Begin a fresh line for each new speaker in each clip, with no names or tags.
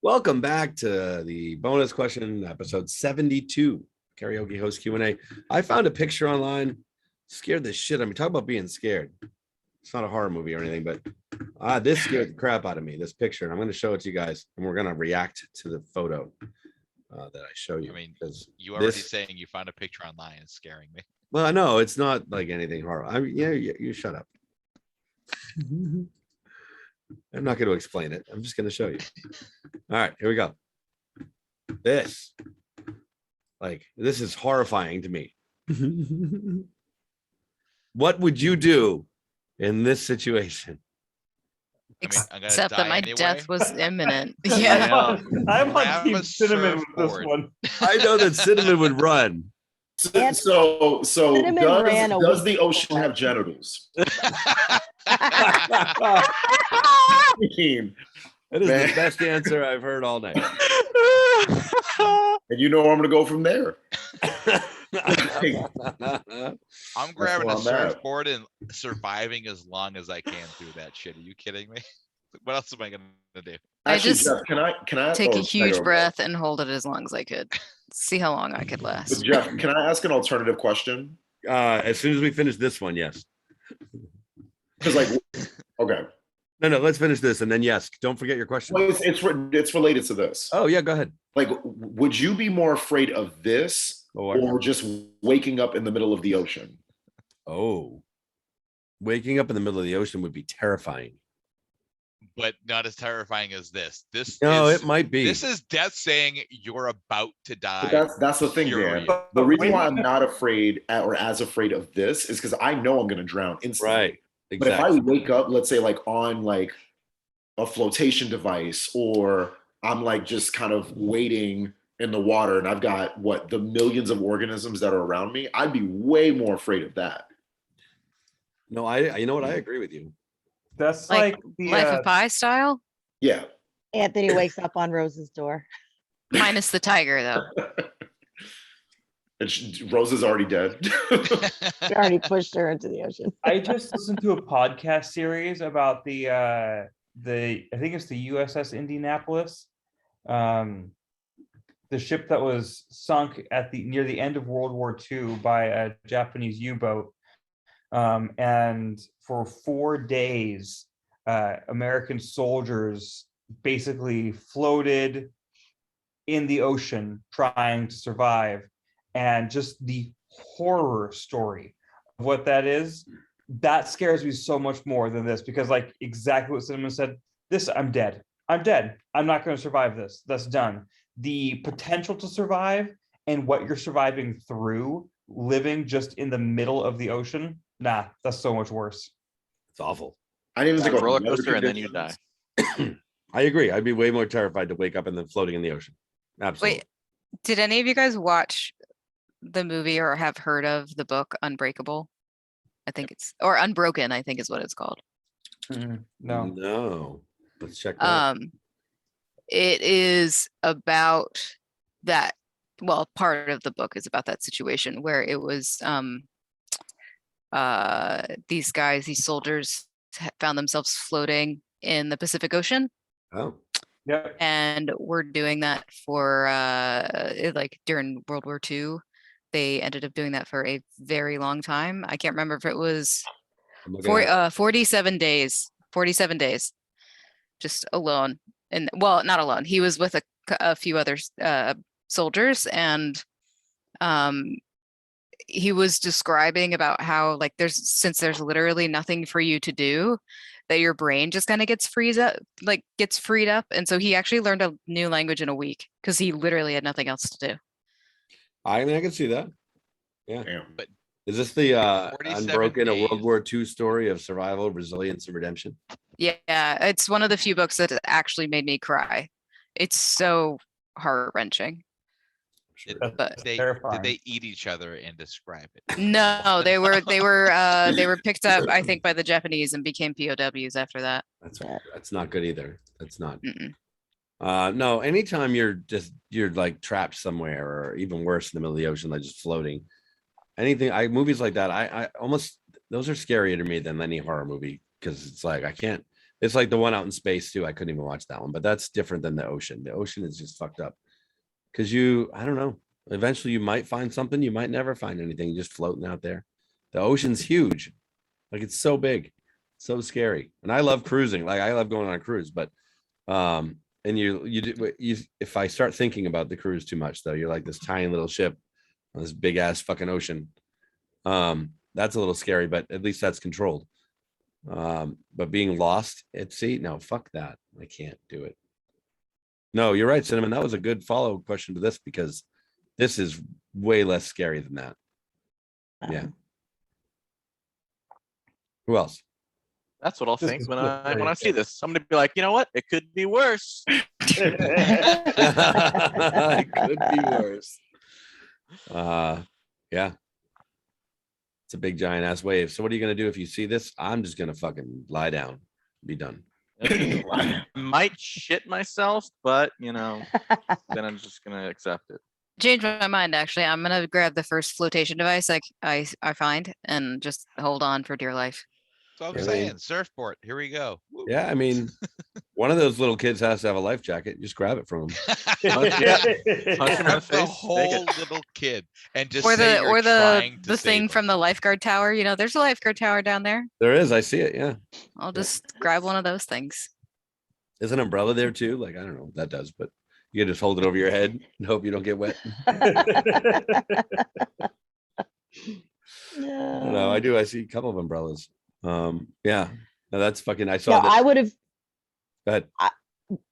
Welcome back to the bonus question, episode 72, karaoke host Q&A. I found a picture online, scared the shit out of me. Talk about being scared. It's not a horror movie or anything, but this scared the crap out of me, this picture. And I'm going to show it to you guys, and we're going to react to the photo that I show you.
I mean,
because
you already saying you found a picture online is scaring me.
Well, I know it's not like anything horror. I mean, yeah, you shut up. I'm not going to explain it. I'm just going to show you. All right, here we go. This is horrifying to me. What would you do in this situation?
Except that my death was imminent.
Yeah, I'm on Team
Grab a
Cinnamon with this
surfboard.
one.
I know that Cinnamon would run.
So
Cinnamon ran a
does
week
the ocean have genitals?
That is the best answer I've heard all night.
And you know where I'm gonna go from there.
I'm grabbing a
where I'm at.
surfboard and surviving as long as I can through that shit. Are you kidding me? What else am I gonna do?
Actually,
just
Jeff, can I
Take a
oh,
huge
I go.
breath and hold it as long as I could. See how long I could
But
last.
Jeff, can I ask an alternative question?
As soon as we finish this one, yes.
Because okay,
No, let's finish this and then yes. Don't forget your question.
well, it's related to this.
Oh yeah, go ahead.
Like, would you be more afraid of this or just waking up in the middle of the ocean?
Oh, waking up in the middle of the ocean would be terrifying.
But not as terrifying as this.
It might be.
This is death saying you're about to die.
But that's the thing,
Fury.
Dan. The reason why I'm not afraid or as afraid of this is because I know I'm going to drown instantly.
Right.
But if I wake up, let's say on a flotation device, or I'm just kind of waiting in the water and I've got the millions of organisms that are around me, I'd be way more afraid of that.
No, you know what? I agree with you.
That's
Like
the
Life of Pi style,
Yeah.
Anthony wakes up on Rose's door.
minus the tiger though.
And Rose is already dead.
He already pushed her into the ocean.
I just listened to a podcast series about the I think it's the USS Indianapolis, the ship that was sunk near the end of World War II by a Japanese U-boat. And for 4 days, American soldiers basically floated in the ocean trying to survive. And just the horror story of what that is, that scares me so much more than this, because exactly what Cinnamon said, I'm dead. I'm not going to survive this. That's done. The potential to survive and what you're surviving through, living just in the middle of the ocean, that's so much worse.
It's awful.
I didn't even think
roller coaster and then you die.
I agree. I'd be way more terrified to wake up and then floating in the ocean. Absolutely.
Wait, did any of you guys watch the movie or have heard of the book Unbreakable? I think or Unbroken, I think is what it's called.
No.
Let's check that.
It is about that. Well, part of the book is about that situation where it was these soldiers found themselves floating in the Pacific Ocean.
Oh.
Yeah.
And we're doing that for during World War II. They ended up doing that for a very long time. I can't remember if it was 47 days. 47 days, just alone. And well, not alone. He was with a few other soldiers, and he was describing about how since there's literally nothing for you to do, that your brain just kind of gets freed up. And so he actually learned a new language in a week because he literally had nothing else to do.
I can see that. Yeah.
Damn.
But
Is this the
47
Unbroken, a
days.
World War II story of survival, resilience, and redemption?
Yeah, it's one of the few books that actually made me cry. It's so heart-wrenching. But
did they eat each other and describe it?
No, they were picked up, I think, by the Japanese and became POWs after that.
That's not good either. That's not.
Mm-mm.
No, anytime you're trapped somewhere, or even worse, in the middle of the ocean, just floating. Movies like that, I almost, those are scarier to me than any horror movie, because it's I can't It's like the one out in space too. I couldn't even watch that one, but that's different than the ocean. The ocean is just fucked up because I don't know. Eventually, you might find something. You might never find anything. Just floating out there. The ocean's huge. Like it's so big, so scary. And I love cruising. Like I love going on a cruise, but and if I start thinking about the cruise too much, though, you're like this tiny little ship on this big ass fucking ocean. That's a little scary, but at least that's controlled. But being lost at sea, no, fuck that. I can't do it. No, you're right, Cinnamon. That was a good follow question to this because this is way less scary than that. Yeah. Who else?
That's what I'll
This
think
is
when
just
I
very
see this. I'm gonna be like, you know what? It could be worse.
It could be worse. Yeah. It's a big giant ass wave. So what are you gonna do if you see this? I'm just gonna fucking lie down, be done.
I might shit myself, but then I'm just gonna accept it.
Change my mind. Actually, I'm gonna grab the first flotation device I find and just hold on for dear life.
So I'm
I
saying
mean-
surfboard. Here we go. Woo.
Yeah, I mean, one of those little kids has to have a life jacket. Just grab it from them.
Punch him in the
Grab
face,
the
take
whole
it.
little kid and just
Or
say
the
you're trying to
the thing
save
from
them.
the lifeguard tower. There's a lifeguard tower down there.
There is, I see it. Yeah.
I'll just grab one of those things.
Is an umbrella there too? Like, I don't know what that does, but you can just hold it over your head and hope you don't get wet. I don't know. I do. I see a couple of umbrellas. Yeah. No, that's fucking. I saw
No,
that.
I would have,
Go ahead.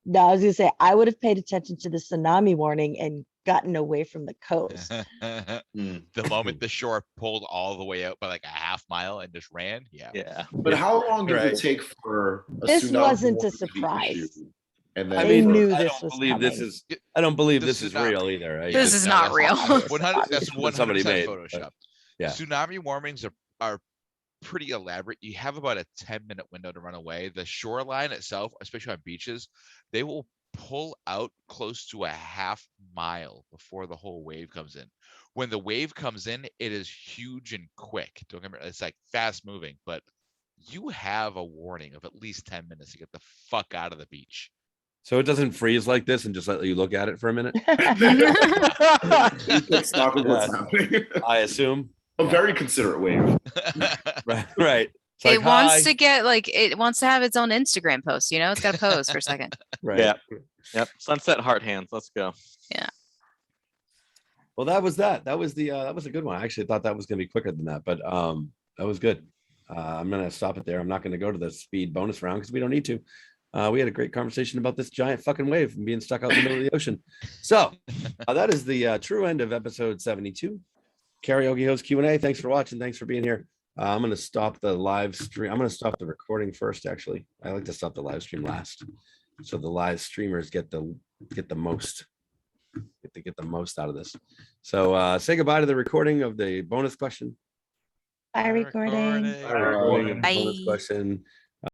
no, I was gonna say, I would have paid attention to the tsunami warning and gotten away from the coast.
The moment the shore pulled all the way out by like a half mile and just ran. Yeah.
Yeah.
But how long does
Right.
it take for a
This
tsunami
wasn't a
warning to be
surprise.
issued? And
I
then
They
mean,
knew
I
this
don't
was
believe this
coming.
is. I don't believe
The
this is
tsunami-
real either. Right?
This is not real.
100. That's
What somebody
100%
made, but
Photoshop.
yeah.
Tsunami warnings are pretty elaborate. You have about a 10-minute window to run away. The shoreline itself, especially on beaches, they will pull out close to a half mile before the whole wave comes in. When the wave comes in, it is huge and quick. Don't get me wrong, it's like fast moving, but you have a warning of at least 10 minutes to get the fuck out of the beach.
So it doesn't freeze like this and just let you look at it for a minute.
you take stock of what's
Yeah.
happening.
I assume.
A very considerate wave.
Right. Right. It's
It
like,
wants
hi.
to get it wants to have its own Instagram post. It's got to pose for a second.
Right.
Yeah. Yep. Sunset heart hands. Let's go.
Well, that was that. That was a good one. I actually thought that was gonna be quicker than that, but that was good. I'm gonna stop it there. I'm not gonna go to the speed bonus round because we don't need to. We had a great conversation about this giant fucking wave and being stuck out in the middle of the ocean. So that is the true end of episode 72. Karaoke host Q&A. Thanks for watching. Thanks for being here. I'm gonna stop the live stream. I'm gonna stop the recording first. Actually, I like to stop the live stream last, so the live streamers get the most. Get the most out of this. So say goodbye to the recording of the bonus question.
Bye, recording.
Recording of the bonus
Bye.
question.